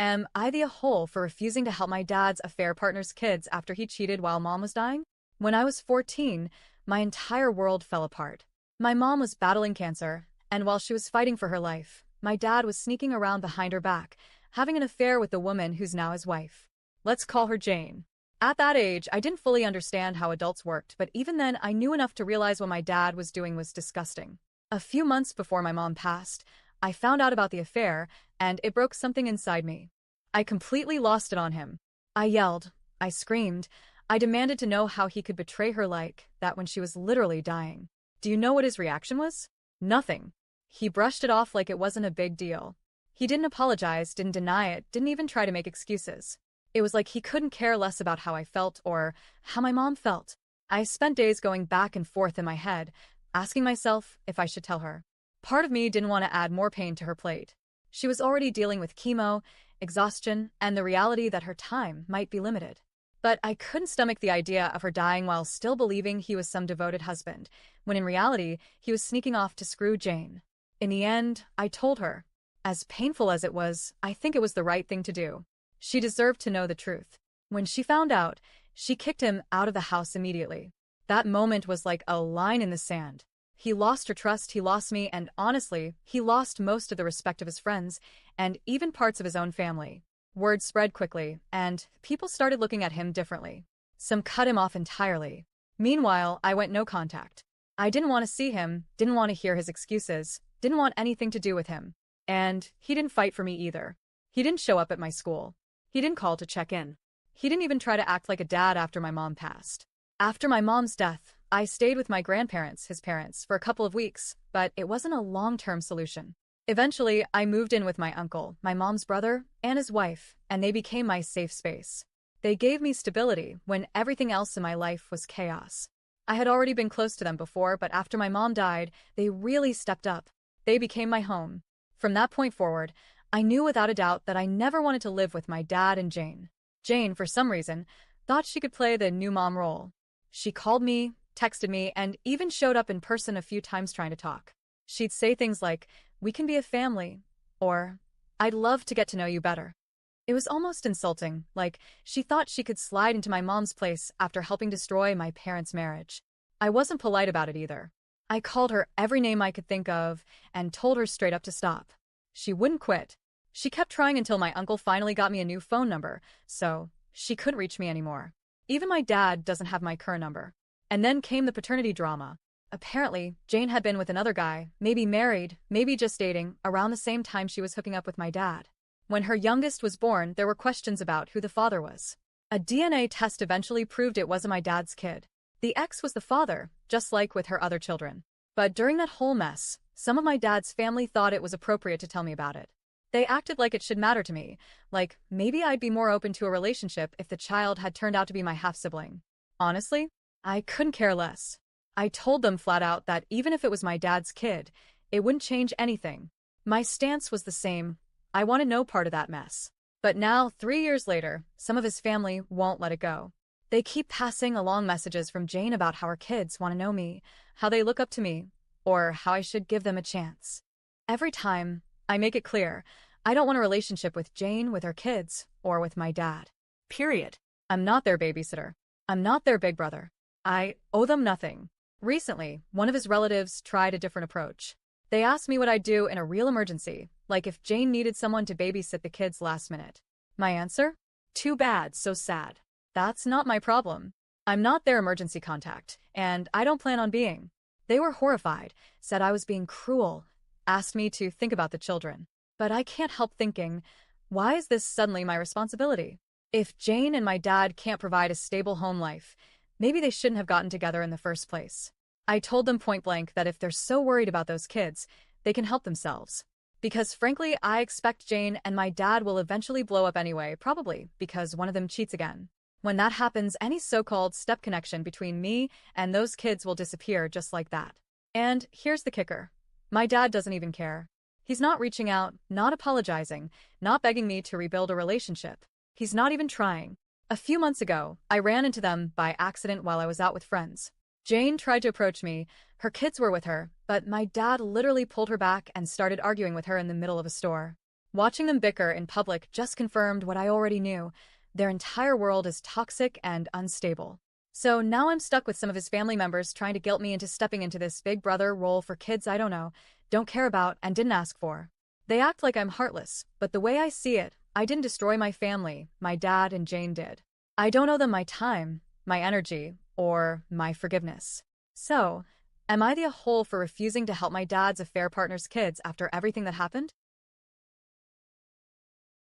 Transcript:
Am I the a-hole for refusing to help my dad's affair partner's kids after he cheated while mom was dying? When I was 14, my entire world fell apart. My mom was battling cancer, and while she was fighting for her life, my dad was sneaking around behind her back, having an affair with the woman who's now his wife. Let's call her Jane. At that age, I didn't fully understand how adults worked, but even then, I knew enough to realize what my dad was doing was disgusting. A few months before my mom passed, I found out about the affair, and it broke something inside me. I completely lost it on him. I yelled, I screamed, I demanded to know how he could betray her like that when she was literally dying. Do you know what his reaction was? Nothing. He brushed it off like it wasn't a big deal. He didn't apologize, didn't deny it, didn't even try to make excuses. It was like he couldn't care less about how I felt or how my mom felt. I spent days going back and forth in my head, asking myself if I should tell her. Part of me didn't want to add more pain to her plate. She was already dealing with chemo, exhaustion, and the reality that her time might be limited. But I couldn't stomach the idea of her dying while still believing he was some devoted husband, when in reality, he was sneaking off to screw Jane. In the end, I told her. As painful as it was, I think it was the right thing to do. She deserved to know the truth. When she found out, she kicked him out of the house immediately. That moment was like a line in the sand. He lost her trust, he lost me, and honestly, he lost most of the respect of his friends, and even parts of his own family. Word spread quickly, and people started looking at him differently. Some cut him off entirely. Meanwhile, I went no contact. I didn't want to see him, didn't want to hear his excuses, didn't want anything to do with him. And he didn't fight for me either. He didn't show up at my school. He didn't call to check in. He didn't even try to act like a dad after my mom passed. After my mom's death, I stayed with my grandparents, his parents, for a couple of weeks, but it wasn't a long-term solution. Eventually, I moved in with my uncle, my mom's brother, and his wife, and they became my safe space. They gave me stability when everything else in my life was chaos. I had already been close to them before, but after my mom died, they really stepped up. They became my home. From that point forward, I knew without a doubt that I never wanted to live with my dad and Jane. Jane, for some reason, thought she could play the new mom role. She called me, texted me, and even showed up in person a few times trying to talk. She'd say things like, "We can be a family," or, "I'd love to get to know you better." It was almost insulting, like she thought she could slide into my mom's place after helping destroy my parents' marriage. I wasn't polite about it either. I called her every name I could think of and told her straight up to stop. She wouldn't quit. She kept trying until my uncle finally got me a new phone number, so she couldn't reach me anymore. Even my dad doesn't have my current number. And then came the paternity drama. Apparently, Jane had been with another guy, maybe married, maybe just dating, around the same time she was hooking up with my dad. When her youngest was born, there were questions about who the father was. A DNA test eventually proved it wasn't my dad's kid. The ex was the father, just like with her other children. But during that whole mess, some of my dad's family thought it was appropriate to tell me about it. They acted like it should matter to me, like maybe I'd be more open to a relationship if the child had turned out to be my half-sibling. Honestly, I couldn't care less. I told them flat out that even if it was my dad's kid, it wouldn't change anything. My stance was the same. I wanted no part of that mess. But now, 3 years later, some of his family won't let it go. They keep passing along messages from Jane about how her kids want to know me, how they look up to me, or how I should give them a chance. Every time, I make it clear, I don't want a relationship with Jane, with her kids, or with my dad. Period. I'm not their babysitter. I'm not their big brother. I owe them nothing. Recently, one of his relatives tried a different approach. They asked me what I'd do in a real emergency, like if Jane needed someone to babysit the kids last minute. My answer? Too bad, so sad. That's not my problem. I'm not their emergency contact, and I don't plan on being. They were horrified, said I was being cruel, asked me to think about the children. But I can't help thinking, why is this suddenly my responsibility? If Jane and my dad can't provide a stable home life, maybe they shouldn't have gotten together in the first place. I told them point blank that if they're so worried about those kids, they can help themselves. Because frankly, I expect Jane and my dad will eventually blow up anyway, probably because one of them cheats again. When that happens, any so-called step connection between me and those kids will disappear just like that. And here's the kicker. My dad doesn't even care. He's not reaching out, not apologizing, not begging me to rebuild a relationship. He's not even trying. A few months ago, I ran into them by accident while I was out with friends. Jane tried to approach me, her kids were with her, but my dad literally pulled her back and started arguing with her in the middle of a store. Watching them bicker in public just confirmed what I already knew. Their entire world is toxic and unstable. So now I'm stuck with some of his family members trying to guilt me into stepping into this big brother role for kids I don't know, don't care about, and didn't ask for. They act like I'm heartless, but the way I see it, I didn't destroy my family, my dad and Jane did. I don't owe them my time, my energy, or my forgiveness. So, am I the a hole for refusing to help my dad's affair partner's kids after everything that happened?